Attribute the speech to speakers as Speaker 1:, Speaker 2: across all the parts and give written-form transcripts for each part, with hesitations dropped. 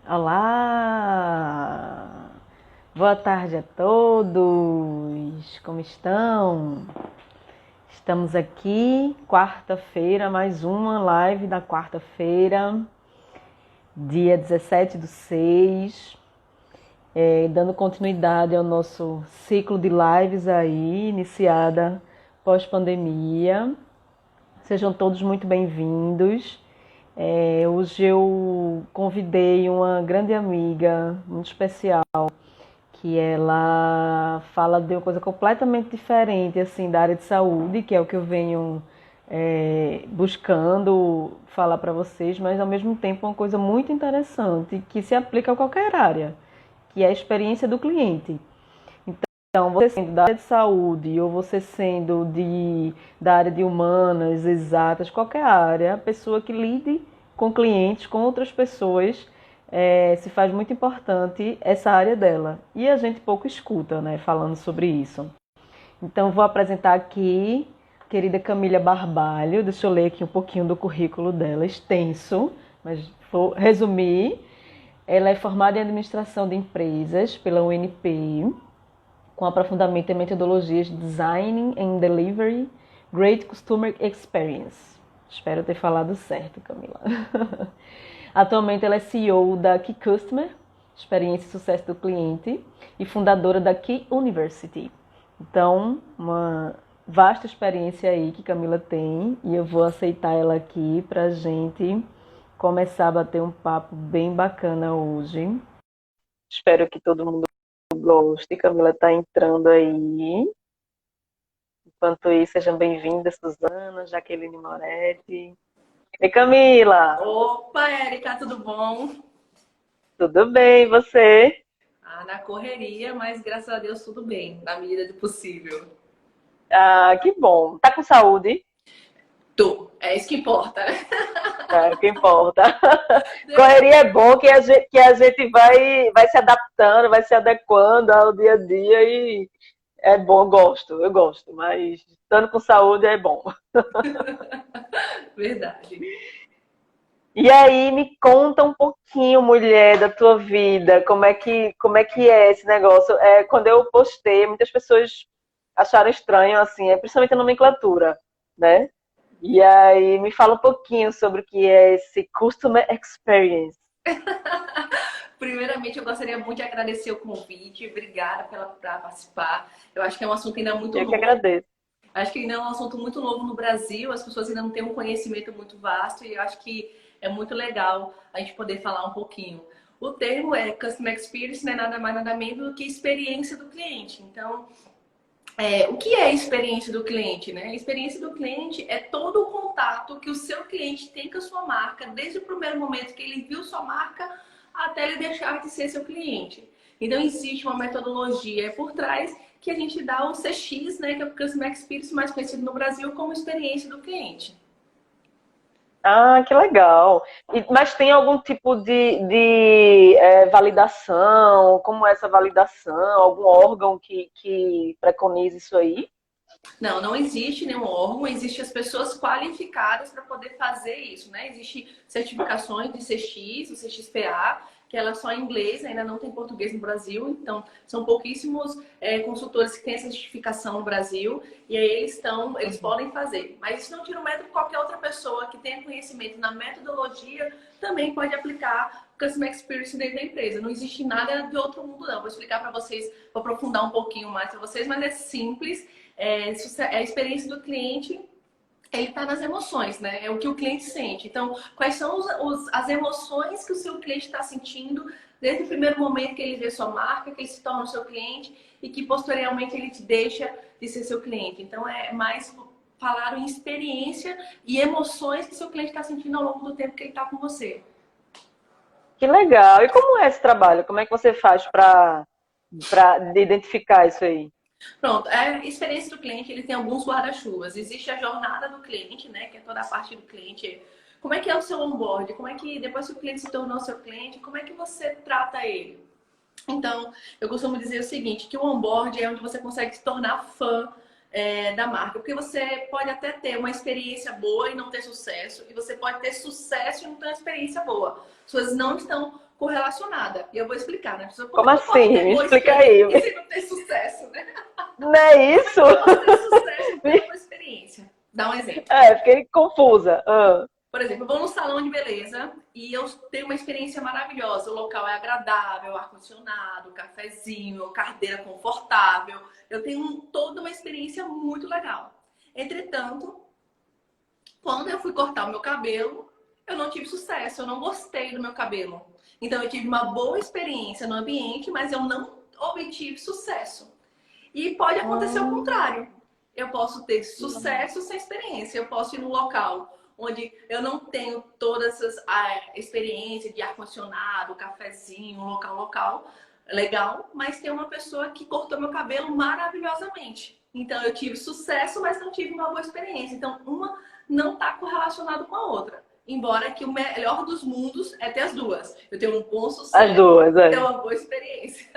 Speaker 1: Olá! Boa tarde a todos! Como estão? Estamos aqui, quarta-feira, mais uma live da quarta-feira, dia 17/6, dando continuidade ao nosso ciclo de lives aí, iniciada pós-pandemia. Sejam todos muito bem-vindos. Hoje eu convidei uma grande amiga, muito especial, que ela fala de uma coisa completamente diferente, assim, da área de saúde, que é o que eu venho buscando falar para vocês, mas ao mesmo tempo uma coisa muito interessante, que se aplica a qualquer área, que é a experiência do cliente. Então, você sendo da área de saúde ou você sendo da área de humanas, exatas, qualquer área, a pessoa que lide com clientes, com outras pessoas, se faz muito importante essa área dela. E a gente pouco escuta, né, falando sobre isso. Então, vou apresentar aqui a querida Camila Barbalho. Deixa eu ler aqui um pouquinho do currículo dela, extenso, mas vou resumir. Ela é formada em administração de empresas pela UNP, com aprofundamento em metodologias de Design and Delivery, Great Customer Experience. Espero ter falado certo, Camila. Atualmente ela é CEO da Key Customer, Experiência e Sucesso do Cliente, e fundadora da Key University. Então, uma vasta experiência aí que Camila tem, e eu vou aceitar ela aqui para a gente começar a bater um papo bem bacana hoje. Espero que todo mundo goste. Camila está entrando aí. Enquanto isso, sejam bem-vindas, Suzana, Jaqueline Moretti. Oi, Camila!
Speaker 2: Opa, Érica, tudo bom?
Speaker 1: Tudo bem, e você?
Speaker 2: Na correria, mas graças a Deus tudo bem, na medida do possível.
Speaker 1: Ah, que bom. Tá com saúde?
Speaker 2: É isso que importa, né?
Speaker 1: É o que importa. Correria é bom que a gente vai se adaptando, vai se adequando ao dia a dia e é bom, eu gosto, mas estando com saúde é bom.
Speaker 2: Verdade.
Speaker 1: E aí, me conta um pouquinho, mulher, da tua vida, como é que é esse negócio? Quando eu postei, muitas pessoas acharam estranho, assim, principalmente a nomenclatura, né? E aí, me fala um pouquinho sobre o que é esse Customer Experience.
Speaker 2: Primeiramente, eu gostaria muito de agradecer o convite, obrigada por participar. Eu acho que é um assunto ainda muito
Speaker 1: Eu que
Speaker 2: novo.
Speaker 1: agradeço.
Speaker 2: Acho que ainda é um assunto muito novo no Brasil, as pessoas ainda não têm um conhecimento muito vasto e eu acho que é muito legal a gente poder falar um pouquinho. O termo é Customer Experience, não é nada mais nada menos do que experiência do cliente. Então, o que é a experiência do cliente, né? A experiência do cliente é todo o contato que o seu cliente tem com a sua marca, desde o primeiro momento que ele viu sua marca até ele deixar de ser seu cliente. Então, existe uma metodologia por trás que a gente dá o CX, né, que é o Customer Experience, mais conhecido no Brasil como experiência do cliente.
Speaker 1: Ah, que legal. Mas tem algum tipo de validação? Como é essa validação? Algum órgão que preconiza isso aí?
Speaker 2: Não, não existe nenhum órgão, existem as pessoas qualificadas para poder fazer isso, né? Existem certificações de CX, o CXPA, que ela é só em inglês, ainda não tem português no Brasil, então são pouquíssimos consultores que têm essa certificação no Brasil, e aí eles podem fazer. Mas isso não tira o mérito de qualquer outra pessoa que tenha conhecimento na metodologia, também pode aplicar Customer Experience dentro da empresa. Não existe nada de outro mundo, não. Vou explicar para vocês, vou aprofundar um pouquinho mais para vocês, mas é simples. A experiência do cliente, ele está nas emoções, né? É o que o cliente sente. Então, quais são as emoções que o seu cliente está sentindo desde o primeiro momento que ele vê sua marca, que ele se torna o seu cliente e que posteriormente ele te deixa de ser seu cliente. Então, é mais falar em experiência e emoções que o seu cliente está sentindo ao longo do tempo que ele está com você.
Speaker 1: Que legal. E como é esse trabalho? Como é que você faz para identificar isso aí?
Speaker 2: Pronto, a experiência do cliente, ele tem alguns guarda-chuvas. Existe a jornada do cliente, né, que é toda a parte do cliente. Como é que é o seu onboard? Como é que, depois que o cliente se tornou seu cliente, como é que você trata ele? Então, eu costumo dizer o seguinte, que o onboard é onde você consegue se tornar fã da marca. Porque você pode até ter uma experiência boa e não ter sucesso. E você pode ter sucesso e não ter uma experiência boa. As pessoas não estão correlacionada. E eu vou explicar, né?
Speaker 1: Como
Speaker 2: Eu posso
Speaker 1: assim?
Speaker 2: ter
Speaker 1: Me
Speaker 2: boa
Speaker 1: explica aí.
Speaker 2: experiência e não ter sucesso, né?
Speaker 1: Não é isso?
Speaker 2: Eu posso ter sucesso e não ter boa experiência. Dá um exemplo.
Speaker 1: Fiquei confusa.
Speaker 2: Por exemplo, eu vou num salão de beleza e eu tenho uma experiência maravilhosa. O local é agradável, ar-condicionado, cafezinho, cadeira confortável. Eu tenho toda uma experiência muito legal. Entretanto, quando eu fui cortar o meu cabelo, eu não tive sucesso, eu não gostei do meu cabelo. Então, eu tive uma boa experiência no ambiente, mas eu não obtive sucesso. E pode acontecer o contrário. Eu posso ter sucesso sem experiência. Eu posso ir num local onde eu não tenho todas a experiência de ar-condicionado, cafezinho, um local legal, mas tem uma pessoa que cortou meu cabelo maravilhosamente. Então eu tive sucesso, mas não tive uma boa experiência. Então uma não está correlacionada com a outra. Embora que o melhor dos mundos é ter as duas. Eu tenho um bom sucesso,
Speaker 1: As duas,
Speaker 2: ter uma boa experiência.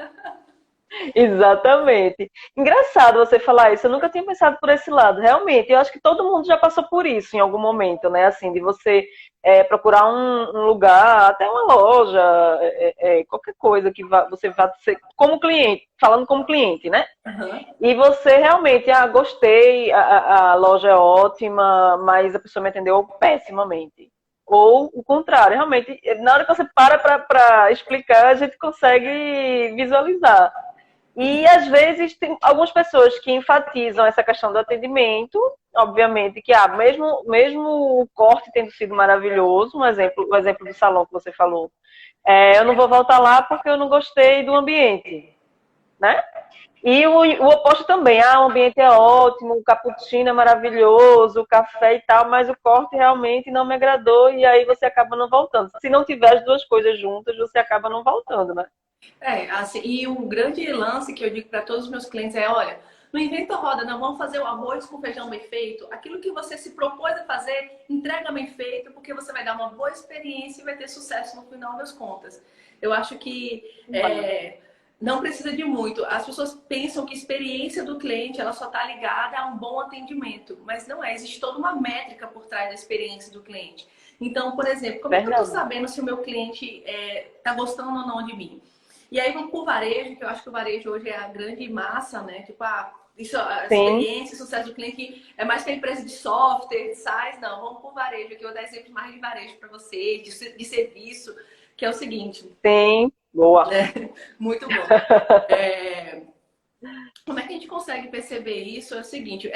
Speaker 1: Exatamente. Engraçado você falar isso. Eu nunca tinha pensado por esse lado. Realmente, eu acho que todo mundo já passou por isso em algum momento, né? Assim, de você procurar um lugar, até uma loja, qualquer coisa que você vá ser como cliente, falando como cliente, né?
Speaker 2: Uhum.
Speaker 1: E você realmente, gostei, a loja é ótima, mas a pessoa me atendeu pessimamente. Ou o contrário, realmente, na hora que você para explicar, a gente consegue visualizar. E às vezes tem algumas pessoas que enfatizam essa questão do atendimento, obviamente que mesmo o corte tendo sido maravilhoso, o exemplo do salão que você falou, eu não vou voltar lá porque eu não gostei do ambiente, né? E o oposto também, o ambiente é ótimo, o cappuccino é maravilhoso, o café e tal, mas o corte realmente não me agradou e aí você acaba não voltando. Se não tiver as duas coisas juntas, você acaba não voltando, né?
Speaker 2: Assim, e o grande lance que eu digo para todos os meus clientes é, olha, não inventa roda, não, vamos fazer o arroz com feijão bem feito. Aquilo que você se propôs a fazer, entrega bem feito, porque você vai dar uma boa experiência e vai ter sucesso no final das contas. Eu acho que não precisa de muito. As pessoas pensam que a experiência do cliente ela só está ligada a um bom atendimento, mas não é. Existe toda uma métrica por trás da experiência do cliente. Então, por exemplo, como é que eu estou sabendo se o meu cliente está gostando ou não de mim? E aí vamos pro varejo, que eu acho que o varejo hoje é a grande massa, né? Tipo, isso, a experiência, o sucesso do cliente é mais que a empresa de software, de SaaS, não. Vamos pro varejo, aqui eu vou dar exemplos mais de varejo para você, de serviço, que é o seguinte.
Speaker 1: Sim, boa.
Speaker 2: Muito bom. Como é que a gente consegue perceber isso? É o seguinte,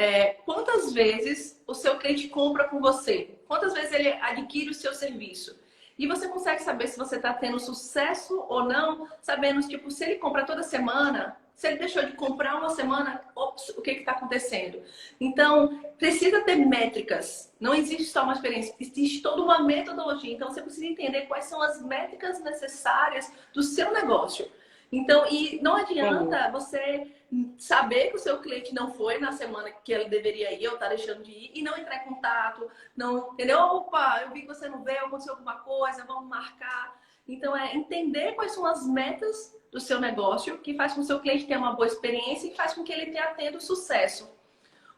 Speaker 2: quantas vezes o seu cliente compra com você? Quantas vezes ele adquire o seu serviço? E você consegue saber se você está tendo sucesso ou não, sabendo, tipo, se ele compra toda semana, se ele deixou de comprar uma semana, ops, o que está acontecendo? Então, precisa ter métricas. Não existe só uma experiência, existe toda uma metodologia. Então, você precisa entender quais são as métricas necessárias do seu negócio. Então, e não adianta você saber que o seu cliente não foi na semana que ele deveria ir ou tá deixando de ir e não entrar em contato, não, entendeu? Opa, eu vi que você não veio, aconteceu alguma coisa, vamos marcar. Então, é entender quais são as metas do seu negócio que faz com que o seu cliente tenha uma boa experiência e faz com que ele tenha tendo sucesso.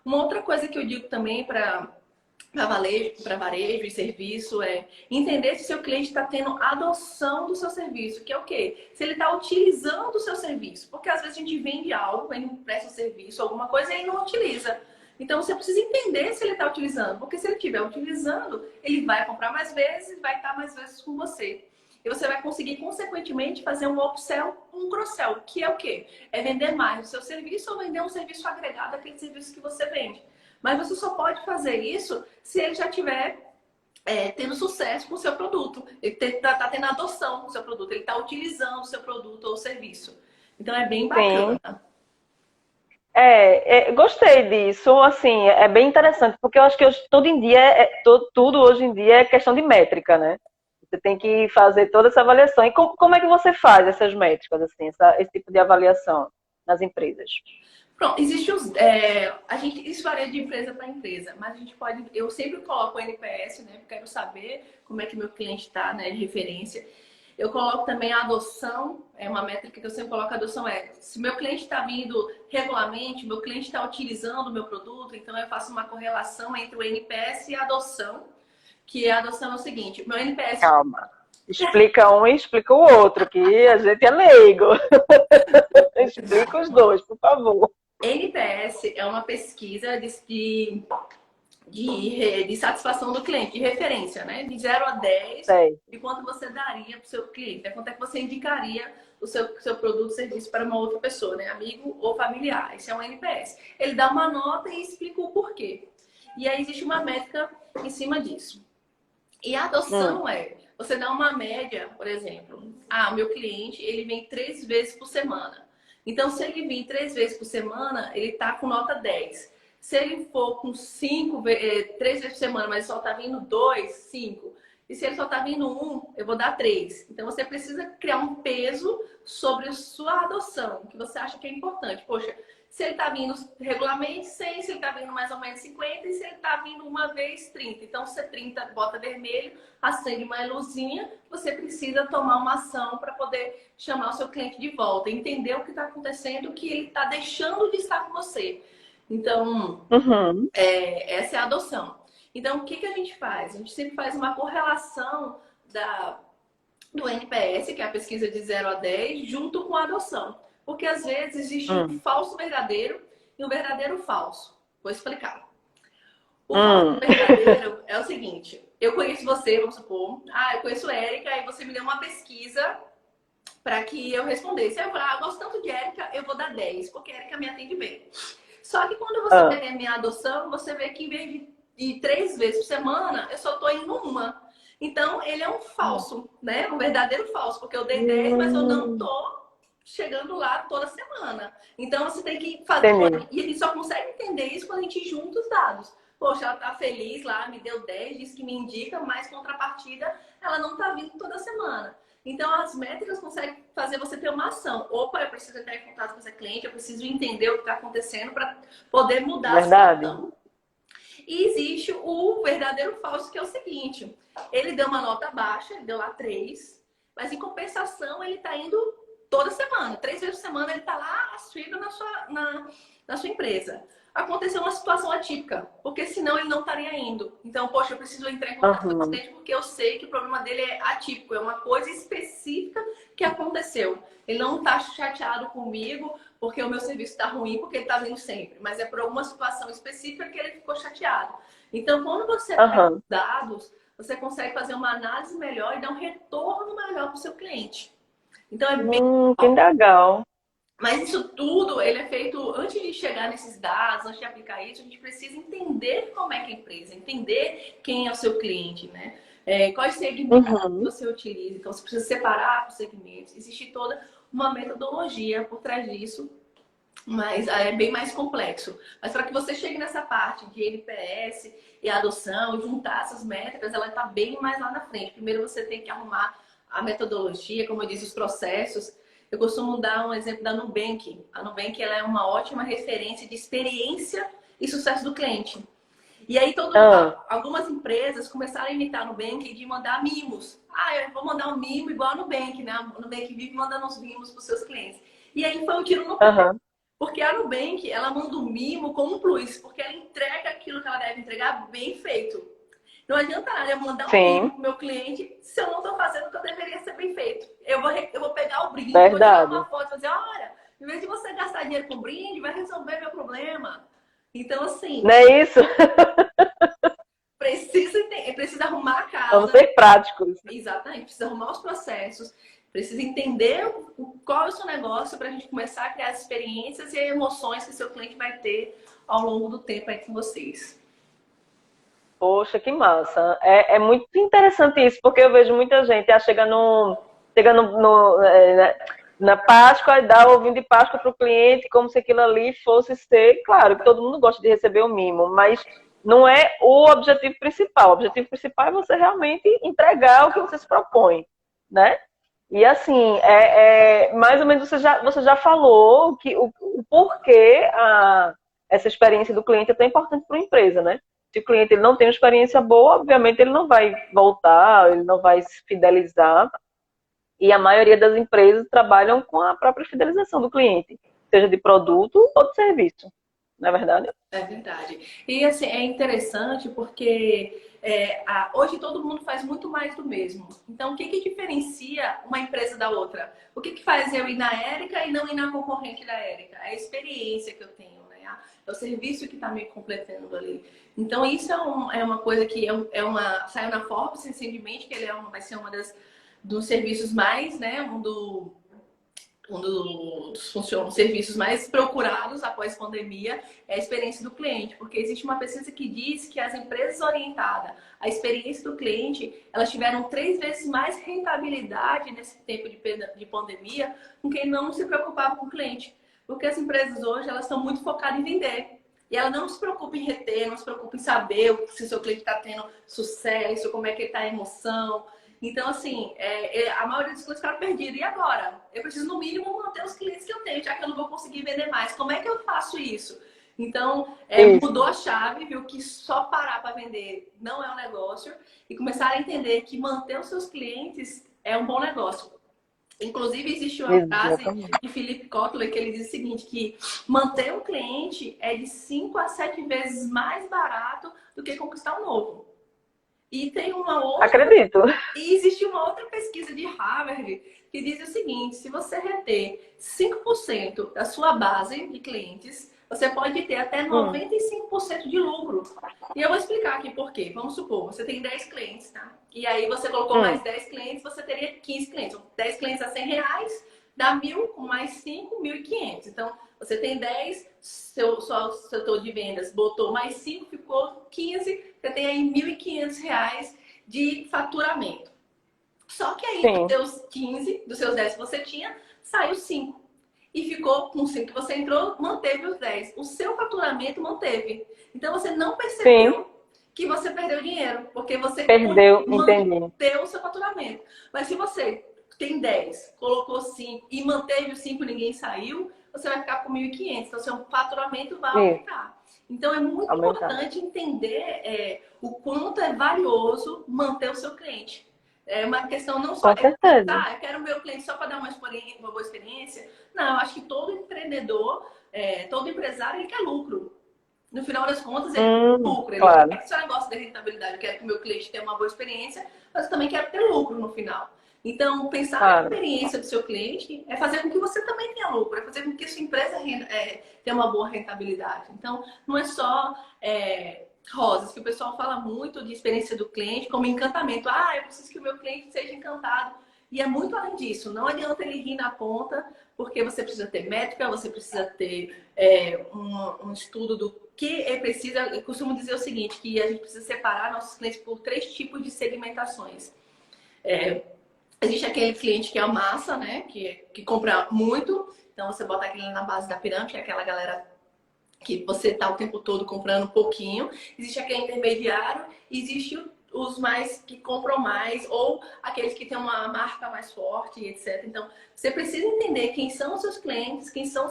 Speaker 2: Uma outra coisa que eu digo também para varejo e serviço é entender se o seu cliente está tendo adoção do seu serviço, que é o quê? Se ele está utilizando o seu serviço. Porque às vezes a gente vende algo, ele presta um serviço, alguma coisa, e ele não utiliza. Então você precisa entender se ele está utilizando. Porque se ele estiver utilizando, ele vai comprar mais vezes, vai estar mais vezes com você. E você vai conseguir, consequentemente, fazer um upsell, um cross-sell, que é o quê? É vender mais o seu serviço ou vender um serviço agregado àquele serviço que você vende. Mas você só pode fazer isso se ele já tiver tendo sucesso com o seu produto. Ele está tendo adoção do seu produto. Ele está utilizando o seu produto ou serviço. Então, é bem bacana.
Speaker 1: Sim. Gostei disso, assim, é bem interessante, porque eu acho que hoje, tudo hoje em dia é questão de métrica, né? Você tem que fazer toda essa avaliação. E como é que você faz essas métricas, assim, esse tipo de avaliação nas empresas?
Speaker 2: Pronto, existe isso varia de empresa para empresa, mas a gente pode, eu sempre coloco o NPS, né? Porque eu quero saber como é que meu cliente está, né, de referência. Eu coloco também a adoção, é uma métrica que eu sempre coloco, a adoção se meu cliente está vindo regularmente, meu cliente está utilizando o meu produto, então eu faço uma correlação entre o NPS e a adoção, que a adoção é o seguinte, meu NPS...
Speaker 1: Calma. Explica um e explica o outro, que a gente é leigo. Explica os dois, por favor.
Speaker 2: NPS é uma pesquisa de satisfação do cliente, de referência, né? De 0 a 10,
Speaker 1: Sei.
Speaker 2: de quanto você daria para o seu cliente, né? Quanto é que você indicaria o seu produto ou serviço para uma outra pessoa, né? Amigo ou familiar. Esse é um NPS. Ele dá uma nota e explica o porquê. E aí existe uma métrica em cima disso. E a adoção você dá uma média, por exemplo. Ah, meu cliente, ele vem 3 vezes por semana. Então, se ele vir 3 vezes por semana, ele tá com nota 10. Se ele for com 3 vezes por semana, mas só tá vindo 2, 5. E se ele só tá vindo 1, eu vou dar 3. Então, você precisa criar um peso sobre a sua adoção, que você acha que é importante. Poxa, se ele tá vindo regularmente 100, se ele tá vindo mais ou menos 50, e se ele tá vindo uma vez 30. Então, se é 30, bota vermelho, acende uma luzinha, você precisa tomar uma ação para poder chamar o seu cliente de volta, entender o que está acontecendo, que ele está deixando de estar com você. Então, essa é a adoção. Então, o que a gente faz? A gente sempre faz uma correlação do NPS, que é a pesquisa de 0 a 10, junto com a adoção. Porque às vezes existe um falso verdadeiro e um verdadeiro falso. Vou explicar. O falso verdadeiro é o seguinte: eu conheço você, vamos supor. Ah, eu conheço Érica, e você me deu uma pesquisa para que eu respondesse. Aí eu falei, eu gosto tanto de Érica, eu vou dar 10, porque Érica me atende bem. Só que quando você vê a minha adoção, você vê que em vez de 3 vezes por semana, eu só tô indo uma. Então, ele é um falso, né? Um verdadeiro falso, porque eu dei 10, mas eu não tô chegando lá toda semana. Então, você tem que fazer... E a gente só consegue entender isso quando a gente junta os dados. Poxa, ela tá feliz lá, me deu 10, disse que me indica, mas contrapartida, ela não tá vindo toda semana. Então, as métricas conseguem fazer você ter uma ação. Opa, eu preciso entrar em contato com esse cliente, eu preciso entender o que está acontecendo para poder mudar a situação. E existe o verdadeiro falso, que é o seguinte: ele deu uma nota baixa, ele deu lá 3, mas em compensação ele está indo toda semana. 3 vezes por semana ele está lá assistindo na sua empresa. Aconteceu uma situação atípica, porque senão ele não estaria indo. Então, poxa, eu preciso entrar em contato com o cliente porque eu sei que o problema dele é atípico, é uma coisa específica que aconteceu. Ele não está chateado comigo porque o meu serviço está ruim, porque ele está vindo sempre, mas é por alguma situação específica que ele ficou chateado. Então, quando você pega os dados, você consegue fazer uma análise melhor e dar um retorno melhor para o seu cliente. Então, é bem
Speaker 1: que legal.
Speaker 2: Mas isso tudo, ele é feito antes de chegar nesses dados, antes de aplicar isso, a gente precisa entender como é que é a empresa, entender quem é o seu cliente, né? Quais segmentos você utiliza. Então, você precisa separar os segmentos. Existe toda uma metodologia por trás disso, mas é bem mais complexo. Mas para que você chegue nessa parte de NPS e adoção, juntar essas métricas, ela está bem mais lá na frente. Primeiro você tem que arrumar a metodologia, como eu disse, os processos. Eu costumo dar um exemplo da Nubank. A Nubank ela é uma ótima referência de experiência e sucesso do cliente. E aí algumas empresas começaram a imitar a Nubank de mandar mimos. Ah, eu vou mandar um mimo igual a Nubank, né? A Nubank vive mandando uns mimos para os seus clientes. E aí foi um tiro no pé. Porque a Nubank, ela manda um mimo com um plus, porque ela entrega aquilo que ela deve entregar bem feito. Não adianta nada eu mandar um mimo pro meu cliente se eu não estou fazendo o que eu deveria ser bem feito. Eu vou pegar o brinde, vou tirar uma foto e fazer, olha, em vez de você gastar dinheiro com brinde, vai resolver meu problema. Então, assim...
Speaker 1: Não é isso?
Speaker 2: Precisa arrumar a casa.
Speaker 1: Vamos ser práticos.
Speaker 2: Exatamente, precisa arrumar os processos, precisa entender qual é o seu negócio para a gente começar a criar as experiências e emoções que o seu cliente vai ter ao longo do tempo aí com vocês.
Speaker 1: Poxa, que massa. É muito interessante isso, porque eu vejo muita gente chega na Páscoa e dá o ovinho de Páscoa para o cliente, como se aquilo ali fosse ser... Claro que todo mundo gosta de receber o mimo, mas não é o objetivo principal. O objetivo principal é você realmente entregar o que você se propõe, né? E assim, mais ou menos você já falou que o porquê essa experiência do cliente é tão importante para a empresa, né? Se o cliente ele não tem uma experiência boa, obviamente ele não vai voltar, ele não vai se fidelizar. E a maioria das empresas trabalham com a própria fidelização do cliente, seja de produto ou de serviço, não é verdade?
Speaker 2: É verdade. E assim, é interessante porque hoje todo mundo faz muito mais do mesmo. Então, o que que diferencia uma empresa da outra? O que que faz eu ir na Érica e não ir na concorrente da Érica? É a experiência que eu tenho, né? É o serviço que está me completando ali. Então, isso é uma coisa que saiu na Forbes recentemente, que ele vai ser dos serviços mais, né? Um dos serviços mais procurados após pandemia é a experiência do cliente, porque existe uma pesquisa que diz que as empresas orientadas à experiência do cliente, elas tiveram 3 vezes mais rentabilidade nesse tempo de pandemia com quem não se preocupava com o cliente. Porque as empresas hoje, elas estão muito focadas em vender. E ela não se preocupa em reter, não se preocupa em saber se o seu cliente está tendo sucesso, como é que ele está a emoção. Então, assim, a maioria dos clientes ficaram perdidos. E agora? Eu preciso, no mínimo, manter os clientes que eu tenho, já que eu não vou conseguir vender mais. Como é que eu faço isso? Então, mudou a chave, viu que só parar para vender não é um negócio. E começaram a entender que manter os seus clientes é um bom negócio. Inclusive, existe uma frase
Speaker 1: Exatamente.
Speaker 2: de Philip Kotler que ele diz o seguinte, que manter um cliente é de 5 a 7 vezes mais barato do que conquistar um novo. E tem uma outra.
Speaker 1: Acredito.
Speaker 2: E existe uma outra pesquisa de Harvard que diz o seguinte: se você reter 5% da sua base de clientes, você pode ter até 95% de lucro. E eu vou explicar aqui por quê. Vamos supor, você tem 10 clientes, tá? E aí você colocou mais 10 clientes, você teria 15 clientes. 10 clientes a R$ 100, dá 1.000, com mais 5, 1.500. Então, você tem 10, seu setor de vendas botou mais 5, ficou 15, você tem aí R$ 1.500 de faturamento. Só que aí,
Speaker 1: Sim,
Speaker 2: dos seus 15, dos seus 10 que você tinha, saiu 5. E ficou com 5 que você entrou, manteve os 10. O seu faturamento manteve. Então, você não
Speaker 1: sim,
Speaker 2: percebeu que você perdeu dinheiro, porque você
Speaker 1: perdeu, entendi.
Speaker 2: manteve o seu faturamento. Mas se você tem 10, colocou 5 e manteve os 5 e ninguém saiu, você vai ficar com 1.500. Então, seu faturamento vai
Speaker 1: Isso,
Speaker 2: aumentar. Então, é muito
Speaker 1: aumentar.
Speaker 2: importante entender o quanto é valioso manter o seu cliente. É uma questão não só
Speaker 1: Com
Speaker 2: de
Speaker 1: certeza.
Speaker 2: eu quero o meu cliente só para dar uma boa experiência. Não, eu acho que todo empreendedor, todo empresário, ele quer lucro. No final das contas, ele quer lucro. Ele
Speaker 1: Claro,
Speaker 2: quer que seu negócio dê rentabilidade. Eu quero que o meu cliente tenha uma boa experiência, mas eu também quero ter lucro no final. Então, pensar na
Speaker 1: claro.
Speaker 2: experiência do seu cliente é fazer com que você também tenha lucro, é fazer com que a sua empresa tenha uma boa rentabilidade. Então, não é só rosas, que o pessoal fala muito de experiência do cliente como encantamento. Ah, eu preciso que o meu cliente seja encantado. E é muito além disso. Não adianta ele rir na ponta, porque você precisa ter métrica, você precisa ter um estudo do que é preciso. Eu costumo dizer o seguinte, que a gente precisa separar nossos clientes por 3 tipos de segmentações. Existe aquele cliente que é a massa, né? Que compra muito. Então, você bota aquele na base da pirâmide, que é aquela galera que você está o tempo todo comprando um pouquinho. Existe aquele intermediário, existe os mais que compram mais, ou aqueles que têm uma marca mais forte, etc. Então, você precisa entender quem são os seus clientes, quem são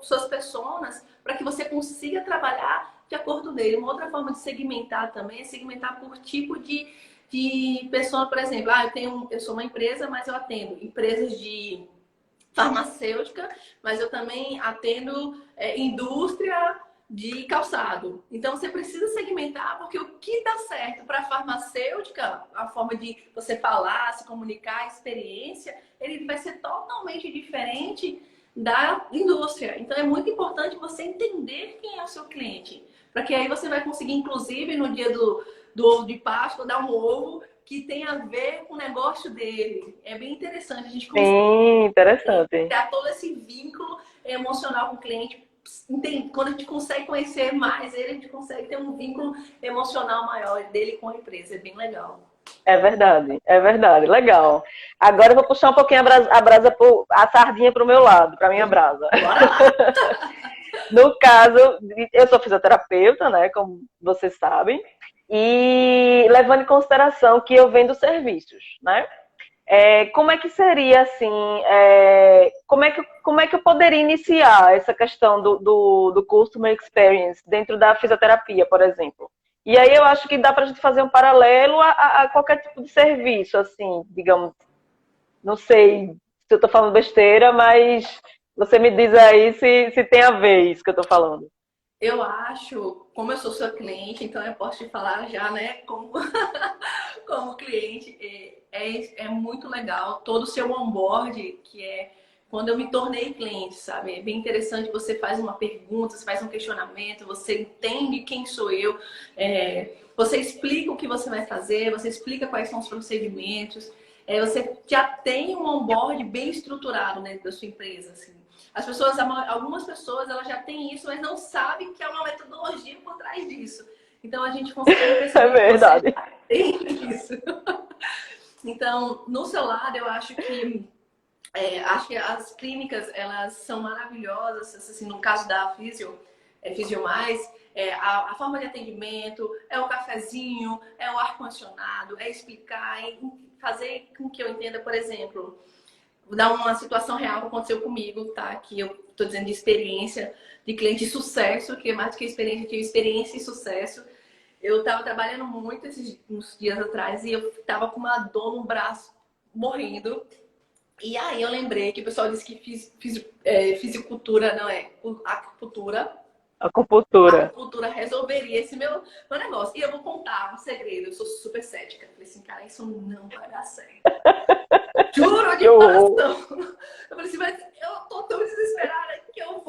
Speaker 2: suas pessoas, para que você consiga trabalhar de acordo dele. Uma outra forma de segmentar também é segmentar por tipo de pessoa, por exemplo. Eu sou uma empresa, mas eu atendo empresas de farmacêutica, mas eu também atendo indústria de calçado. Então você precisa segmentar, porque o que dá certo para a farmacêutica, a forma de você falar, se comunicar, a experiência, ele vai ser totalmente diferente da indústria. Então é muito importante você entender quem é o seu cliente, para que aí você vai conseguir, inclusive, no dia do ovo de Páscoa, dar um ovo que tem a ver com o negócio dele. É bem interessante. A gente consegue
Speaker 1: Sim, interessante.
Speaker 2: criar todo esse vínculo emocional com o cliente. Quando a gente consegue conhecer mais ele, a gente consegue ter um vínculo emocional maior dele com a empresa. É bem legal.
Speaker 1: É verdade, é verdade. Legal. Agora eu vou puxar um pouquinho a sardinha para o meu lado, para minha brasa.
Speaker 2: Bora lá!
Speaker 1: No caso, eu sou fisioterapeuta, né, como vocês sabem, e levando em consideração que eu vendo serviços, né? Como é que seria assim? Como é que eu poderia iniciar essa questão do Customer Experience dentro da fisioterapia, por exemplo? E aí eu acho que dá para a gente fazer um paralelo a qualquer tipo de serviço, assim, digamos. Não sei se eu estou falando besteira, mas você me diz aí se tem a ver isso que eu estou falando.
Speaker 2: Eu acho, como eu sou sua cliente, então eu posso te falar já, né, como, como cliente, é muito legal todo o seu onboard, que é quando eu me tornei cliente, sabe? É bem interessante, você faz uma pergunta, você faz um questionamento, você entende quem sou eu, você explica o que você vai fazer, você explica quais são os procedimentos, você já tem um onboard bem estruturado dentro da sua empresa, assim. As pessoas, algumas pessoas, elas já têm isso, mas não sabem que há uma metodologia por trás disso. Então, a gente consegue
Speaker 1: É
Speaker 2: perceber que você
Speaker 1: verdade.
Speaker 2: já tem isso. Então, no seu lado, eu acho que as clínicas, elas são maravilhosas, assim, no caso da Fisio Mais, a forma de atendimento, é o cafezinho, é o ar-condicionado, é explicar, fazer com que eu entenda, por exemplo, vou dar uma situação real que aconteceu comigo, tá? Que eu tô dizendo de experiência, de cliente de sucesso, que é mais do que experiência, eu tive experiência e sucesso. Eu tava trabalhando muito uns dias atrás e eu tava com uma dor no braço, morrendo. E aí eu lembrei que o pessoal disse que fisicultura não é acupuntura. A
Speaker 1: Acupuntura.
Speaker 2: acupuntura resolveria esse meu negócio. E eu vou contar um segredo. Eu sou super cética. Eu falei assim, cara, isso não vai dar certo. Juro de
Speaker 1: Que horror.
Speaker 2: coração. Eu falei assim, mas eu tô tão desesperada que eu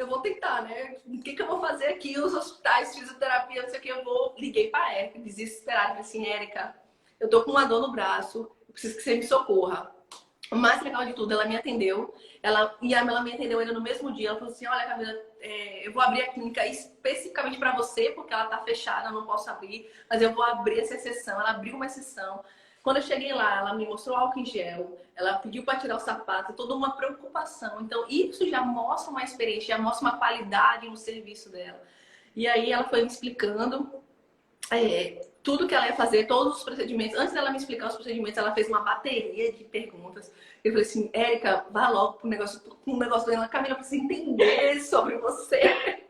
Speaker 2: vou tentar, né? O que eu vou fazer aqui? Os hospitais, fisioterapia, não sei o que, liguei pra Érica, desesperada, falei assim, Érica, eu tô com uma dor no braço, eu preciso que você me socorra. O mais legal de tudo, ela me atendeu, ela me atendeu ainda no mesmo dia, ela falou assim, olha, Camila, eu vou abrir a clínica especificamente para você, porque ela tá fechada, eu não posso abrir, mas eu vou abrir essa exceção. Ela abriu uma exceção. Quando eu cheguei lá, ela me mostrou álcool em gel, ela pediu para tirar o sapato, toda uma preocupação. Então, isso já mostra uma experiência, já mostra uma qualidade no serviço dela. E aí ela foi me explicando tudo que ela ia fazer, todos os procedimentos. Antes dela me explicar os procedimentos, ela fez uma bateria de perguntas. Eu falei assim, Érica, vá logo pro negócio, dela. Camila, eu preciso entender sobre você.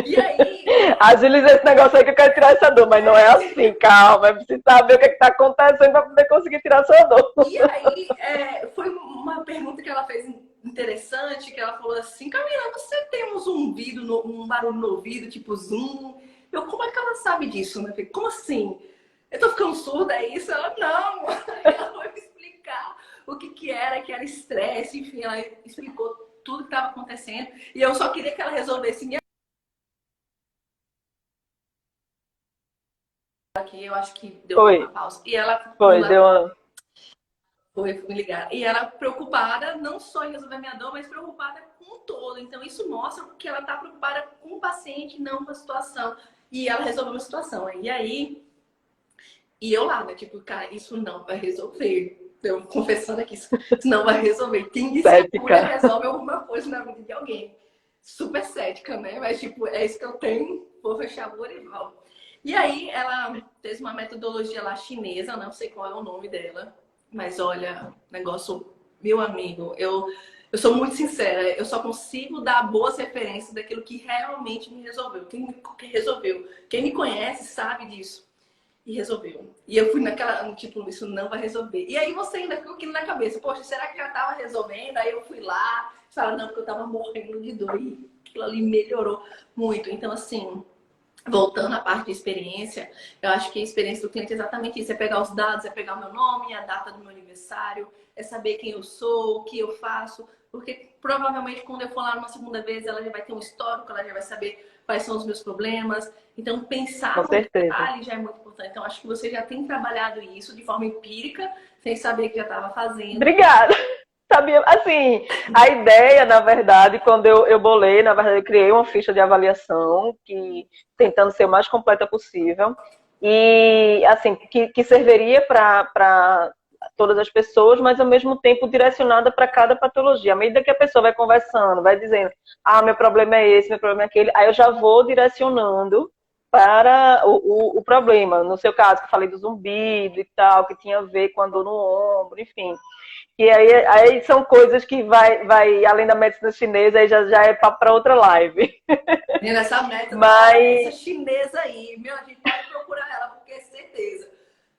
Speaker 2: E aí,
Speaker 1: Agiliza esse negócio aí que eu quero tirar essa dor, mas não é assim, calma. É preciso saber o que está acontecendo para poder conseguir tirar essa dor.
Speaker 2: E aí, foi uma pergunta que ela fez interessante, que ela falou assim, Camila, você tem um zumbido, um barulho no ouvido, tipo zoom? Como é que ela sabe disso? Né? Como assim? Eu tô ficando surda, é isso? Ela, não! Ela foi me explicar o que era estresse, enfim, ela explicou tudo que estava acontecendo. E eu só queria que ela resolvesse minha aqui, eu acho que deu
Speaker 1: Foi,
Speaker 2: uma pausa. E ela
Speaker 1: deu uma.
Speaker 2: foi me ligar. E ela preocupada, não só em resolver minha dor, mas preocupada com o todo. Então, isso mostra que ela está preocupada com o paciente, não com a situação. E ela resolveu a situação. E aí, eu lá, né? Tipo, cara, isso não vai resolver. Eu confessando aqui, isso não vai resolver. Quem disse que a cura
Speaker 1: Cética.
Speaker 2: resolve alguma coisa na vida de alguém? Super cética, né? Mas, tipo, é isso que eu tenho. Vou fechar o olho e volto. E aí, ela fez uma metodologia lá chinesa, não sei qual é o nome dela. Mas olha, negócio, meu amigo, eu sou muito sincera, eu só consigo dar boas referências daquilo que realmente me resolveu. Quem resolveu? Quem me conhece sabe disso. E resolveu. E eu fui naquela, tipo, isso não vai resolver. E aí você ainda ficou aqui na cabeça, poxa, será que já tava resolvendo? Aí eu fui lá, fala, não, porque eu tava morrendo de dor. E aquilo ali melhorou muito. Então, assim, voltando à parte de experiência, eu acho que a experiência do cliente é exatamente isso. É pegar os dados, é pegar o meu nome, a data do meu aniversário, é saber quem eu sou, o que eu faço. Porque provavelmente quando eu for lá uma segunda vez, ela já vai ter um histórico, ela já vai saber quais são os meus problemas. Então, pensar
Speaker 1: Com
Speaker 2: no
Speaker 1: certeza.
Speaker 2: detalhe já é muito importante. Então, acho que você já tem trabalhado isso de forma empírica, sem saber que já estava fazendo.
Speaker 1: Obrigada. Sabia, assim, a ideia, na verdade, quando eu bolei, na verdade, eu criei uma ficha de avaliação, tentando ser o mais completa possível, e, assim, que serviria para todas as pessoas, mas, ao mesmo tempo, direcionada para cada patologia. À medida que a pessoa vai conversando, vai dizendo, meu problema é esse, meu problema é aquele, aí eu já vou direcionando para o problema. No seu caso, que eu falei do zumbido e tal, que tinha a ver com a dor no ombro, enfim. E aí são coisas que vai além da medicina chinesa, aí já é para outra live.
Speaker 2: Nessa meta, essa
Speaker 1: Mas
Speaker 2: chinesa aí, meu, a gente pode procurar ela, porque é certeza.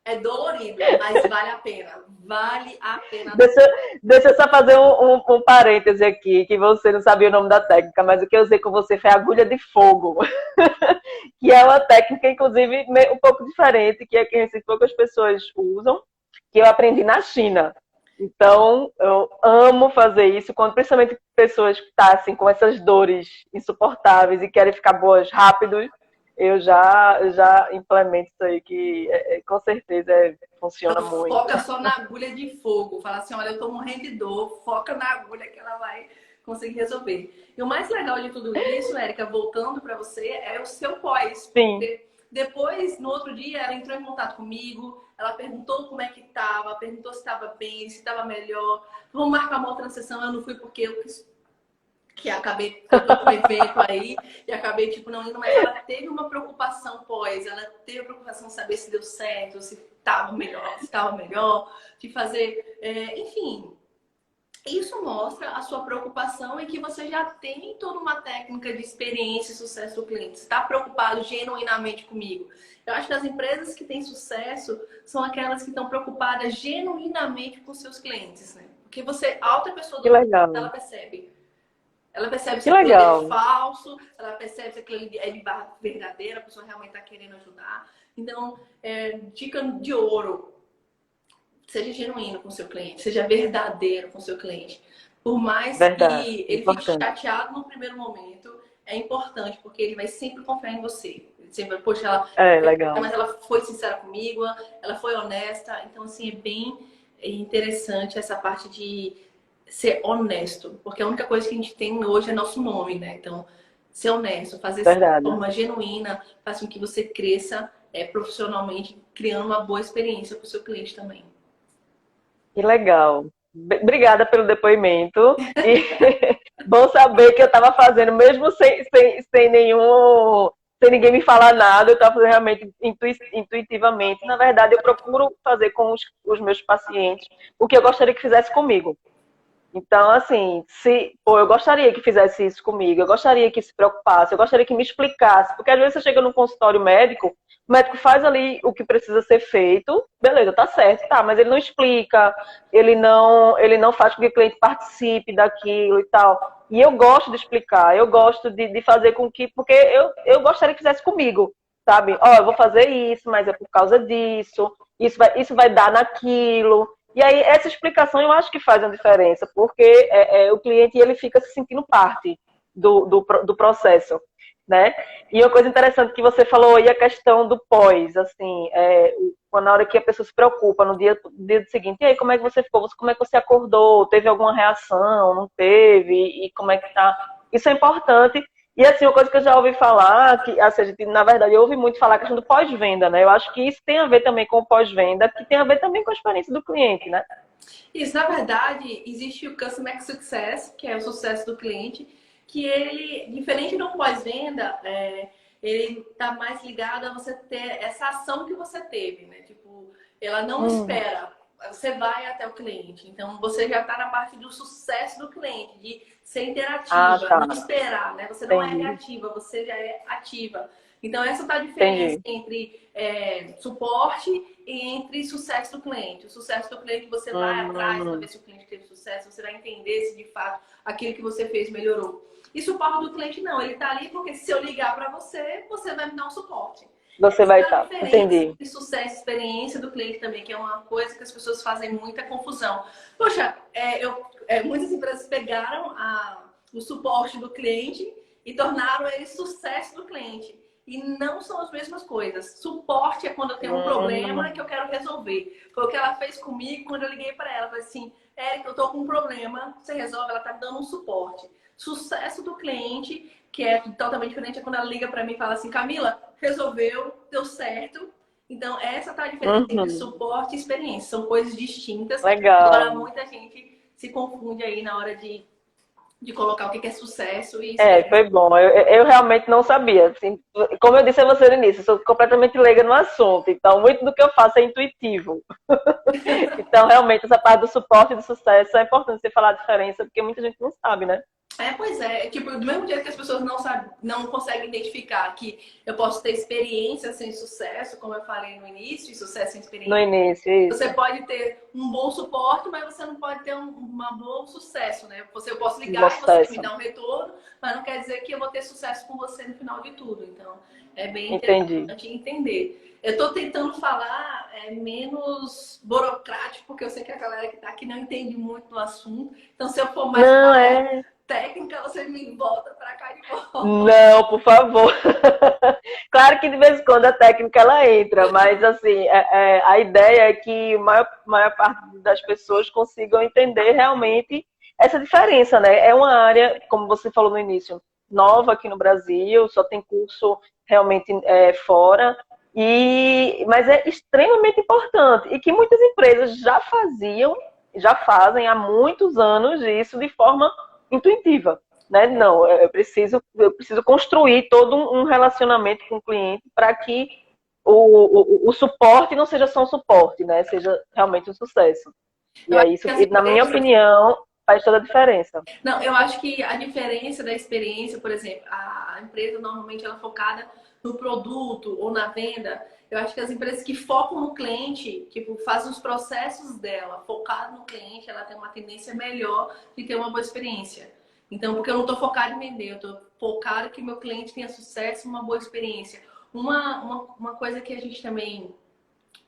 Speaker 2: É dolorido, mas vale a pena. Vale a pena.
Speaker 1: Deixa, deixa eu só fazer um parêntese aqui, que você não sabia o nome da técnica, mas o que eu usei com você foi agulha de fogo, que é uma técnica, inclusive, um pouco diferente, que aqui em Recife poucas pessoas usam, que eu aprendi na China. Então, eu amo fazer isso, quando principalmente pessoas que estão assim, com essas dores insuportáveis e querem ficar boas rápido, eu já implemento isso aí, que com certeza funciona muito.
Speaker 2: Foca só na agulha de fogo. Fala assim, olha, eu tô morrendo de dor. Foca na agulha que ela vai conseguir resolver. E o mais legal de tudo isso, Érica, voltando para você, é o seu pós.
Speaker 1: Sim.
Speaker 2: Depois, no outro dia, ela entrou em contato comigo, ela perguntou como é que estava, perguntou se estava bem, se estava melhor. Vamos marcar uma outra sessão. Eu não fui porque eu quis, que acabei com um evento aí e acabei tipo não indo, mas ela teve uma preocupação pós, ela teve a preocupação de saber se deu certo, se estava melhor, de fazer, enfim. Isso mostra a sua preocupação e que você já tem toda uma técnica de experiência e sucesso do cliente. Você está preocupado genuinamente comigo. Eu acho que as empresas que têm sucesso são aquelas que estão preocupadas genuinamente com seus clientes, né? Porque a outra pessoa do mundo, ela percebe. Ela percebe se aquilo é falso, ela percebe se aquilo é de barra verdadeira, a pessoa realmente está querendo ajudar. Então, dica de ouro. Seja genuíno com o seu cliente, seja verdadeiro com o seu cliente. Por mais que ele fique chateado no primeiro momento, é importante, porque ele vai sempre confiar em você. Ele sempre, poxa, mas ela foi sincera comigo, ela foi honesta. Então, assim, é bem interessante essa parte de ser honesto, porque a única coisa que a gente tem hoje é nosso nome, né? Então, ser honesto, fazer isso de forma genuína, faz com que você cresça profissionalmente, criando uma boa experiência para o seu cliente também.
Speaker 1: Que legal. Obrigada pelo depoimento. E bom saber que eu estava fazendo, mesmo sem ninguém me falar nada, eu estava fazendo realmente intuitivamente. Na verdade, eu procuro fazer com os meus pacientes o que eu gostaria que fizesse comigo. Então, assim, eu gostaria que fizesse isso comigo, eu gostaria que se preocupasse, eu gostaria que me explicasse, porque às vezes você chega num consultório médico, o médico faz ali o que precisa ser feito, beleza, tá certo, tá, mas ele não explica, ele não faz com que o cliente participe daquilo e tal. E eu gosto de explicar, eu gosto de fazer com que, porque eu gostaria que fizesse comigo, sabe? Ó, eu vou fazer isso, mas é por causa disso, isso vai dar naquilo. E aí, essa explicação eu acho que faz uma diferença, porque o cliente ele fica se sentindo parte do processo, né? E uma coisa interessante que você falou aí, a questão do pós, assim, na hora que a pessoa se preocupa, no dia seguinte, e aí, como é que você ficou? Como é que você acordou? Teve alguma reação? Não teve? E como é que tá? Isso é importante. E assim, uma coisa que eu já ouvi falar, que assim, a gente, na verdade, eu ouvi muito falar a questão do pós-venda, né? Eu acho que isso tem a ver também com o pós-venda, que tem a ver também com a experiência do cliente, né?
Speaker 2: Isso, na verdade, existe o Customer Success, que é o sucesso do cliente, que ele, diferente do pós-venda, ele está mais ligado a você ter essa ação que você teve, né? Tipo, ela não espera, você vai até o cliente. Então, você já está na parte do sucesso do cliente, de ser interativa, não esperar, né? Você não é reativa, você já é ativa. Então, essa tá a diferença entre suporte e entre sucesso do cliente. O sucesso do cliente, você vai atrás para ver se o cliente teve sucesso, você vai entender se de fato aquilo que você fez melhorou. E suporte do cliente não, ele tá ali porque se eu ligar para você, você vai me dar um suporte.
Speaker 1: Você vai estar, entendi.
Speaker 2: E sucesso, experiência do cliente também, que é uma coisa que as pessoas fazem muita confusão. Poxa, muitas empresas pegaram o suporte do cliente e tornaram ele sucesso do cliente. E não são as mesmas coisas. Suporte é quando eu tenho um problema que eu quero resolver. Foi o que ela fez comigo quando eu liguei para ela. Falei assim, Érica, eu tô com um problema, você resolve, ela tá me dando um suporte. Sucesso do cliente, que é totalmente diferente, é quando ela liga para mim e fala assim, Camila, resolveu, deu certo. Então, essa tá a diferença entre suporte e experiência. São coisas distintas.
Speaker 1: Legal.
Speaker 2: Agora, muita gente se confunde aí na hora de colocar o que é sucesso e
Speaker 1: foi bom. Eu realmente não sabia. Assim, como eu disse a você no início, eu sou completamente leiga no assunto. Então, muito do que eu faço é intuitivo. Então, realmente, essa parte do suporte e do sucesso é importante você falar a diferença, porque muita gente não sabe, né?
Speaker 2: Pois é, tipo, do mesmo jeito que as pessoas não sabem, não conseguem identificar que eu posso ter experiência sem sucesso, como eu falei no início, e sucesso sem
Speaker 1: No
Speaker 2: experiência.
Speaker 1: início,
Speaker 2: Você
Speaker 1: isso.
Speaker 2: pode ter um bom suporte, mas você não pode ter um bom sucesso, né? Eu posso
Speaker 1: Um bom
Speaker 2: ligar e você me
Speaker 1: sucesso.
Speaker 2: dá um retorno, mas não quer dizer que eu vou ter sucesso com você no final de tudo. Então, é bem
Speaker 1: Entendi.
Speaker 2: interessante entender. Eu estou tentando falar menos burocrático, porque eu sei que a galera que está aqui não entende muito do assunto. Então, se eu for mais
Speaker 1: Não, é.
Speaker 2: técnica, você me volta para cá de volta.
Speaker 1: Não, por favor. Claro que de vez em quando a técnica ela entra, mas assim, a ideia é que a maior parte das pessoas consigam entender realmente essa diferença, né? É uma área, como você falou no início, nova aqui no Brasil, só tem curso realmente fora, mas é extremamente importante e que muitas empresas já faziam, já fazem há muitos anos isso de forma intuitiva. Né? Não, eu preciso construir todo um relacionamento com o cliente para que o suporte não seja só um suporte, né? Seja realmente um sucesso. E
Speaker 2: Eu acho
Speaker 1: aí, isso,
Speaker 2: que as
Speaker 1: na minha
Speaker 2: empresas
Speaker 1: opinião, faz toda a diferença.
Speaker 2: Não, eu acho que a diferença da experiência, por exemplo, a empresa normalmente ela é focada no produto ou na venda. Eu acho que as empresas que focam no cliente, que fazem os processos dela focado no cliente, ela tem uma tendência melhor de ter uma boa experiência. Então, porque eu não estou focada em vender, eu estou focada que meu cliente tenha sucesso, uma boa experiência. Uma coisa que a gente também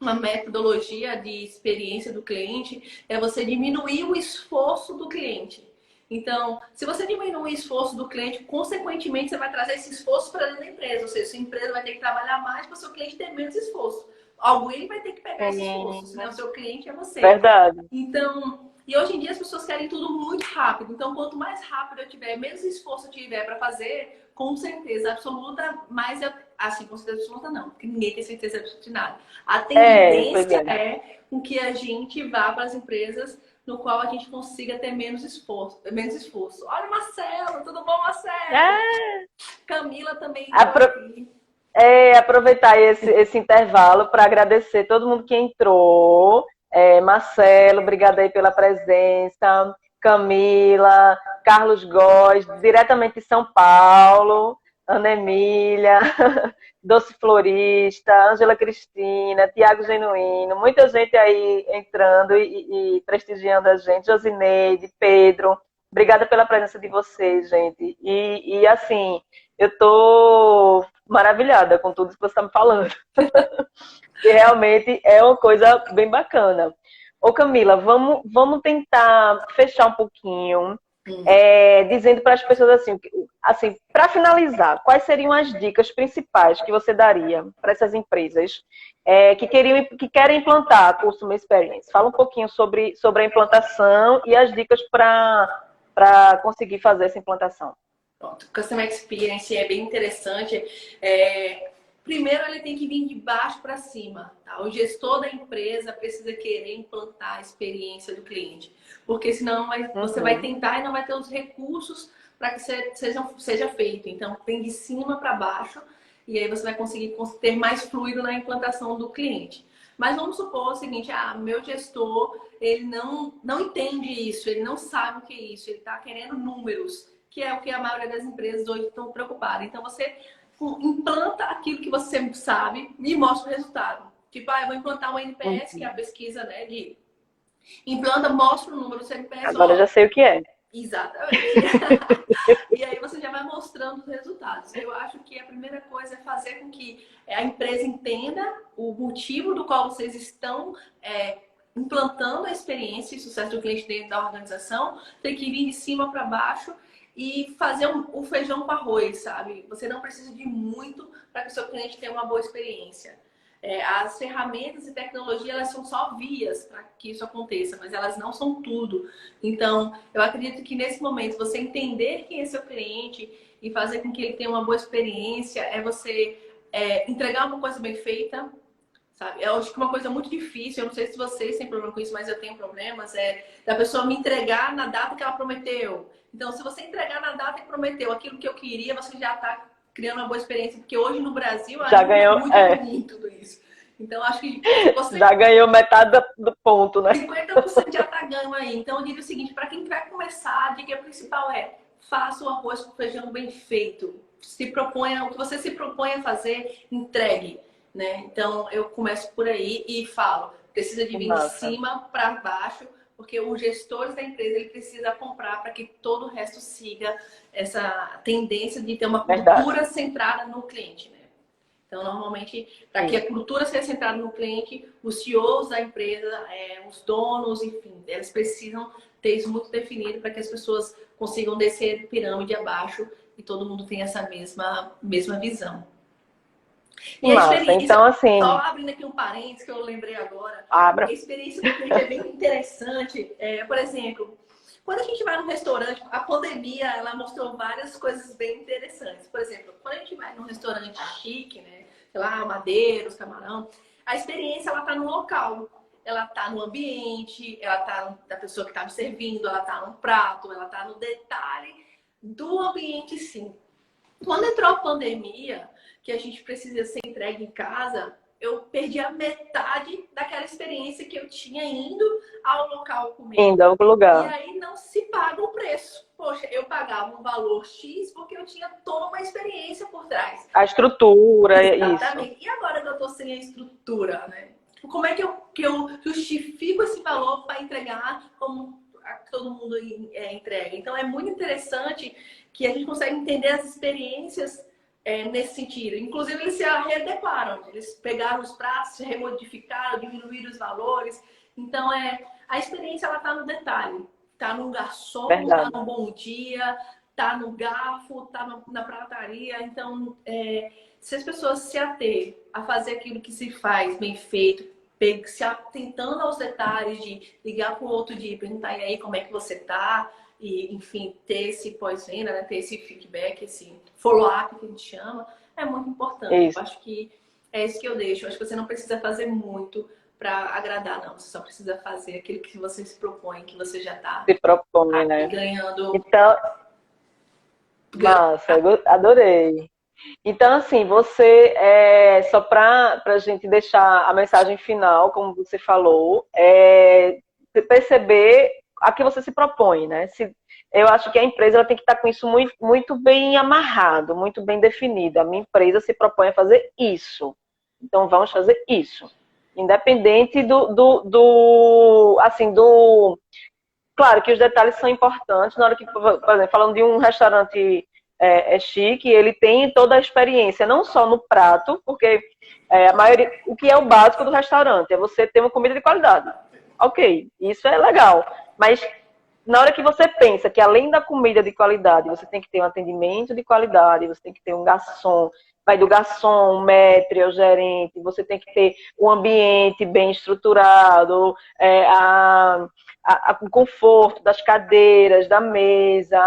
Speaker 2: uma metodologia de experiência do cliente é você diminuir o esforço do cliente. Então, se você diminuir o esforço do cliente, consequentemente você vai trazer esse esforço para dentro da empresa. Ou seja, sua empresa vai ter que trabalhar mais para o seu cliente ter menos esforço. Alguém vai ter que pegar esse esforço, senão o seu cliente é você.
Speaker 1: Verdade.
Speaker 2: Então, e hoje em dia as pessoas querem tudo muito rápido. Então, quanto mais rápido eu tiver, menos esforço eu tiver para fazer, com certeza absoluta, mais assim, com certeza absoluta não, porque ninguém tem certeza absoluta de nada. A
Speaker 1: Pois
Speaker 2: tendência
Speaker 1: é.
Speaker 2: é com que a gente vá para as empresas no qual a gente consiga ter menos esforço. Menos esforço. Olha, Marcelo, tudo bom, Marcelo?
Speaker 1: É,
Speaker 2: Camila também entrou
Speaker 1: apro
Speaker 2: aqui.
Speaker 1: aproveitar esse intervalo para agradecer todo mundo que entrou. Marcelo, obrigada aí pela presença. Camila, Carlos Góes, diretamente de São Paulo. Ana Emília, Doce Florista, Ângela Cristina, Tiago Genuíno, muita gente aí entrando e prestigiando a gente. Josineide, Pedro, obrigada pela presença de vocês, gente. E assim, eu tô maravilhada com tudo que você está me falando. E realmente é uma coisa bem bacana. Ô Camila, vamos tentar fechar um pouquinho, dizendo para as pessoas assim, para finalizar, quais seriam as dicas principais que você daria para essas empresas que querem implantar a Customer Experience? Fala um pouquinho sobre a implantação e as dicas para conseguir fazer essa implantação.
Speaker 2: Pronto, Customer Experience é bem interessante. Primeiro, ele tem que vir de baixo para cima. Tá? O gestor da empresa precisa querer implantar a experiência do cliente. Porque senão você vai tentar e não vai ter os recursos para que seja feito. Então, tem de cima para baixo e aí você vai conseguir ter mais fluido na implantação do cliente. Mas vamos supor o seguinte, meu gestor, ele não entende isso, ele não sabe o que é isso, ele está querendo números, que é o que a maioria das empresas hoje estão preocupadas. Então, você implanta aquilo que você sabe e mostra o resultado. Tipo, eu vou implantar um NPS, que é a pesquisa, né, de implanta, mostra o número do seu NPS.
Speaker 1: Agora eu já sei o que é.
Speaker 2: Exatamente. E aí você já vai mostrando os resultados. Eu acho que a primeira coisa é fazer com que a empresa entenda o motivo do qual vocês estão implantando a experiência e sucesso do cliente dentro da organização. Tem que vir de cima para baixo e fazer o feijão com arroz, sabe? Você não precisa de muito para que o seu cliente tenha uma boa experiência. As ferramentas e tecnologia, elas são só vias para que isso aconteça, mas elas não são tudo. Então, eu acredito que nesse momento, você entender quem é seu cliente e fazer com que ele tenha uma boa experiência, é você entregar uma coisa bem feita, sabe? Eu acho que uma coisa muito difícil, eu não sei se vocês têm problema com isso, mas eu tenho problemas, da pessoa me entregar na data que ela prometeu. Então, se você entregar na data que prometeu aquilo que eu queria, você já está criando uma boa experiência, porque hoje no Brasil
Speaker 1: já ganhou,
Speaker 2: é muito ruim tudo isso. Então, acho que você
Speaker 1: já ganhou metade do ponto, né?
Speaker 2: 50% já está ganho aí. Então, eu diria o seguinte, para quem vai começar, a dica principal é faça o arroz com feijão bem feito. Se proponha, o que você se propõe a fazer, entregue, né? Então, eu começo por aí e falo, precisa de
Speaker 1: Que
Speaker 2: vir de
Speaker 1: massa.
Speaker 2: cima para baixo, porque os gestores da empresa, ele precisa comprar para que todo o resto siga essa tendência de ter uma
Speaker 1: Verdade.
Speaker 2: cultura centrada no cliente, né? Então, normalmente, para que
Speaker 1: Sim.
Speaker 2: a cultura seja centrada no cliente, os CEOs da empresa, os donos, enfim, eles precisam ter isso muito definido para que as pessoas consigam descer de pirâmide abaixo e todo mundo tenha essa mesma visão.
Speaker 1: Que
Speaker 2: E a
Speaker 1: massa. Então,
Speaker 2: experiência, só
Speaker 1: assim,
Speaker 2: abrindo aqui um parênteses que eu lembrei agora, a
Speaker 1: abra.
Speaker 2: experiência do cliente é bem interessante. Por exemplo, quando a gente vai num restaurante, a pandemia ela mostrou várias coisas bem interessantes. Por exemplo, quando a gente vai num restaurante chique, né, sei lá, Madeiros, Camarão, a experiência ela tá no local, ela tá no ambiente, ela tá da pessoa que tá me servindo, ela tá no prato, ela tá no detalhe do ambiente, sim. Quando entrou a pandemia, que a gente precisa ser entregue em casa, eu perdi a metade daquela experiência que eu tinha indo ao local comer.
Speaker 1: Indo a algum
Speaker 2: E
Speaker 1: lugar.
Speaker 2: aí não se paga o preço. Poxa, eu pagava um valor X porque eu tinha toda uma experiência por trás.
Speaker 1: A estrutura, isso.
Speaker 2: Exatamente. E agora que eu estou sem a estrutura, né? Como é que eu justifico esse valor para entregar como todo mundo entrega? Então é muito interessante que a gente consegue entender as experiências nesse sentido. Inclusive, eles se readequaram, eles pegaram os pratos, se remodificaram, diminuíram os valores. Então, a experiência ela está no detalhe. Está no garçom, está
Speaker 1: Verdade.
Speaker 2: no bom dia, está no garfo, está na prataria. Então, se as pessoas se ater a fazer aquilo que se faz bem feito, se atentando aos detalhes de ligar para o outro dia e perguntar, e aí, como é que você está? E, enfim, ter esse pós-venda, né? Ter esse feedback, esse follow-up que a gente chama, é muito importante.
Speaker 1: Isso.
Speaker 2: Eu acho que é isso que eu deixo. Eu acho que você não precisa fazer muito para agradar, não. Você só precisa fazer aquilo que você se propõe, que você já está
Speaker 1: Se propõe,
Speaker 2: aí
Speaker 1: né?
Speaker 2: ganhando.
Speaker 1: Então, massa, adorei. Então, assim, você, só para a gente deixar a mensagem final, como você falou, perceber a que você se propõe, né? Eu acho que a empresa ela tem que estar com isso muito, muito bem amarrado, muito bem definido. A minha empresa se propõe a fazer isso. Então, vamos fazer isso. Independente do. Claro que os detalhes são importantes. Na hora que, por exemplo, falando de um restaurante chique, ele tem toda a experiência, não só no prato, porque a maioria, o que é o básico do restaurante é você ter uma comida de qualidade. Ok, isso é legal. Mas na hora que você pensa que além da comida de qualidade, você tem que ter um atendimento de qualidade, você tem que ter um garçom, vai do garçom, o maître, o gerente, você tem que ter um ambiente bem estruturado, o conforto das cadeiras, da mesa,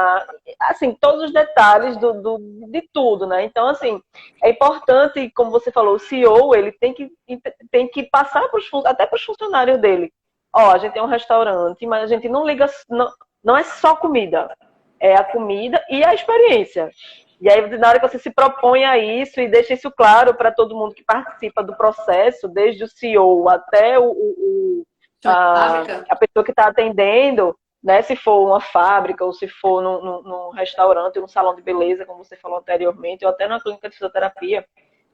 Speaker 1: assim, todos os detalhes de tudo, né? Então, assim, é importante, como você falou, o CEO, ele tem que passar até para os funcionários dele. Ó, a gente tem um restaurante, mas a gente não liga, não é só comida, é a comida e a experiência. E aí, na hora que você se propõe a isso e deixa isso claro para todo mundo que participa do processo, desde o CEO até
Speaker 2: Fábrica.
Speaker 1: a pessoa que está atendendo, né, se for uma fábrica ou se for num restaurante, num salão de beleza, como você falou anteriormente, ou até na clínica de fisioterapia,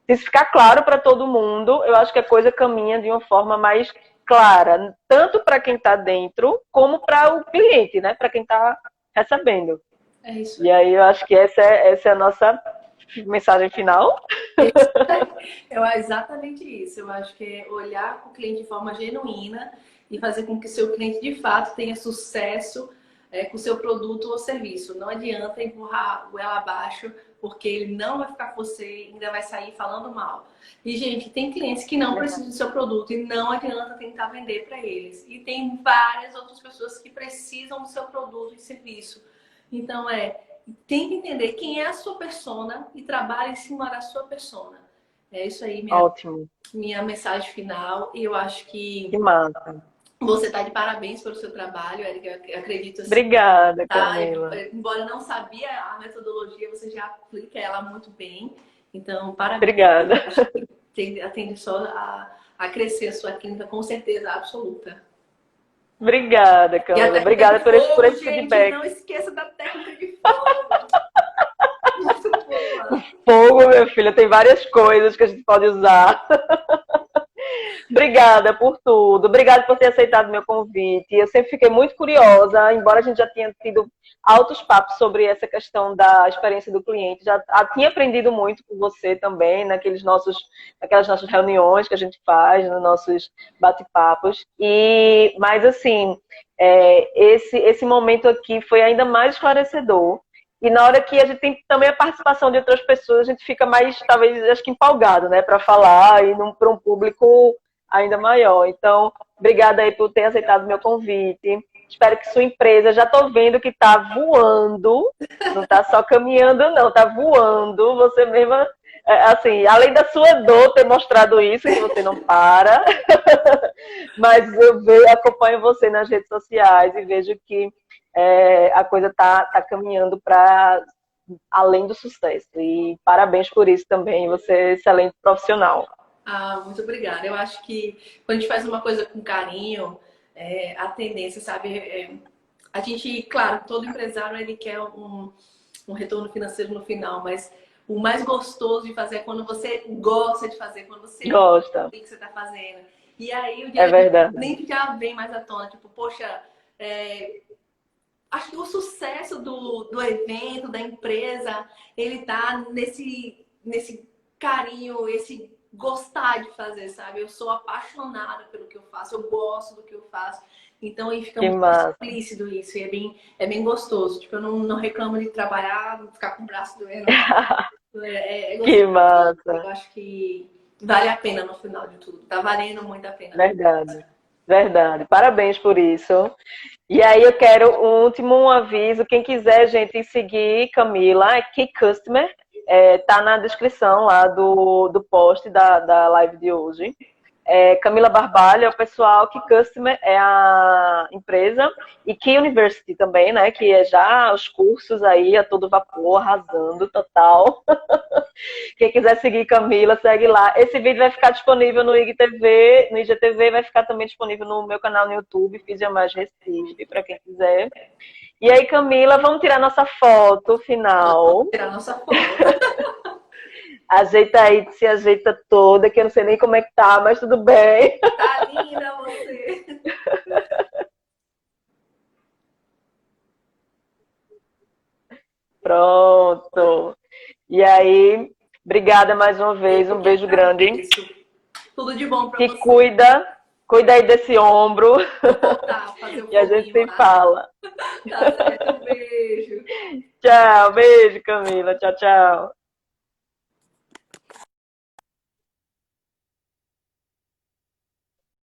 Speaker 1: se isso ficar claro para todo mundo, eu acho que a coisa caminha de uma forma mais clara, tanto para quem está dentro, como para o cliente, né, para quem está recebendo.
Speaker 2: É isso
Speaker 1: E
Speaker 2: aí.
Speaker 1: aí eu acho que essa é a nossa mensagem final.
Speaker 2: É exatamente isso. Eu acho que é olhar para o cliente de forma genuína e fazer com que o seu cliente de fato tenha sucesso com o seu produto ou serviço. Não adianta empurrar o ela abaixo, porque ele não vai ficar com você e ainda vai sair falando mal. E, gente, tem clientes que não precisam do seu produto e não adianta tentar vender para eles. E tem várias outras pessoas que precisam do seu produto e serviço. Então, tem que entender quem é a sua persona e trabalha em cima da sua persona. É isso aí,
Speaker 1: Ótimo.
Speaker 2: minha mensagem final. E eu acho que
Speaker 1: Que massa.
Speaker 2: você está de parabéns pelo seu trabalho, Érica. Eu acredito assim.
Speaker 1: Obrigada,
Speaker 2: Tá?
Speaker 1: Camila.
Speaker 2: Embora eu não sabia a metodologia, você já aplica ela muito bem. Então, parabéns.
Speaker 1: Obrigada.
Speaker 2: Acho que atende só a crescer a sua clínica com certeza absoluta.
Speaker 1: Obrigada,
Speaker 2: E a
Speaker 1: Camila.
Speaker 2: técnica
Speaker 1: Obrigada
Speaker 2: de
Speaker 1: por
Speaker 2: fogo,
Speaker 1: esse
Speaker 2: gente,
Speaker 1: feedback.
Speaker 2: não esqueça da técnica de fogo. Muito boa.
Speaker 1: Fogo, meu filho, tem várias coisas que a gente pode usar. Obrigada por tudo. Obrigada por ter aceitado meu convite. Eu sempre fiquei muito curiosa, embora a gente já tenha tido altos papos sobre essa questão da experiência do cliente. Já tinha aprendido muito com você também, naquelas nossas reuniões que a gente faz, nos nossos bate-papos. Mas assim, esse momento aqui foi ainda mais esclarecedor. E na hora que a gente tem também a participação de outras pessoas, a gente fica mais, talvez, acho que empolgado, né, para falar e para um público ainda maior. Então, obrigada aí por ter aceitado o meu convite. Espero que sua empresa, já estou vendo que está voando, não está só caminhando, não, está voando. Você mesma, assim, além da sua dor ter mostrado isso, que você não para, mas acompanho você nas redes sociais e vejo que a coisa está caminhando para além do sucesso. E parabéns por isso também, você é excelente profissional.
Speaker 2: Ah, muito obrigada. Eu acho que quando a gente faz uma coisa com carinho, a tendência, sabe, a gente, claro, todo empresário ele quer um retorno financeiro no final, mas o mais gostoso de fazer é quando você gosta de fazer, quando você
Speaker 1: gosta
Speaker 2: o que você está fazendo. E aí o
Speaker 1: é
Speaker 2: dinheiro
Speaker 1: verdade.
Speaker 2: nem já vem mais à tona, tipo, poxa, acho que o sucesso do evento, da empresa, ele tá nesse carinho, esse gostar de fazer, sabe? Eu sou apaixonada pelo que eu faço, eu gosto do que eu faço. Então aí fica
Speaker 1: Que
Speaker 2: muito
Speaker 1: massa.
Speaker 2: explícito isso, e é bem gostoso. Tipo, eu não reclamo de trabalhar, ficar com o braço doendo.
Speaker 1: Que
Speaker 2: Gostoso.
Speaker 1: massa.
Speaker 2: Eu acho que vale a pena no final de tudo. Tá valendo muito a pena.
Speaker 1: Verdade. Verdade. Parabéns por isso. E aí eu quero um último aviso. Quem quiser, gente, seguir Camila, é Key Customer. Tá na descrição lá do post da live de hoje. Camila Barbalho é o pessoal, Key Customer é a empresa, e Key University também, né? Que é já os cursos aí a todo vapor, arrasando total. Quem quiser seguir Camila, segue lá. Esse vídeo vai ficar disponível no IGTV, no IGTV, vai ficar também disponível no meu canal no YouTube, Fiz Mais Recife, para quem quiser. E aí, Camila, vamos tirar nossa foto final.
Speaker 2: Vamos tirar nossa foto.
Speaker 1: Ajeita aí, se ajeita toda, que eu não sei nem como é que tá, mas tudo bem.
Speaker 2: Tá linda você.
Speaker 1: Pronto. E aí, obrigada mais uma vez, um beijo grande.
Speaker 2: Tudo de bom pra
Speaker 1: você.
Speaker 2: você.
Speaker 1: Cuida aí desse ombro.
Speaker 2: Vou voltar, fazer
Speaker 1: E a gente se fala.
Speaker 2: Tá certo, um beijo.
Speaker 1: Tchau, beijo, Camila. Tchau, tchau.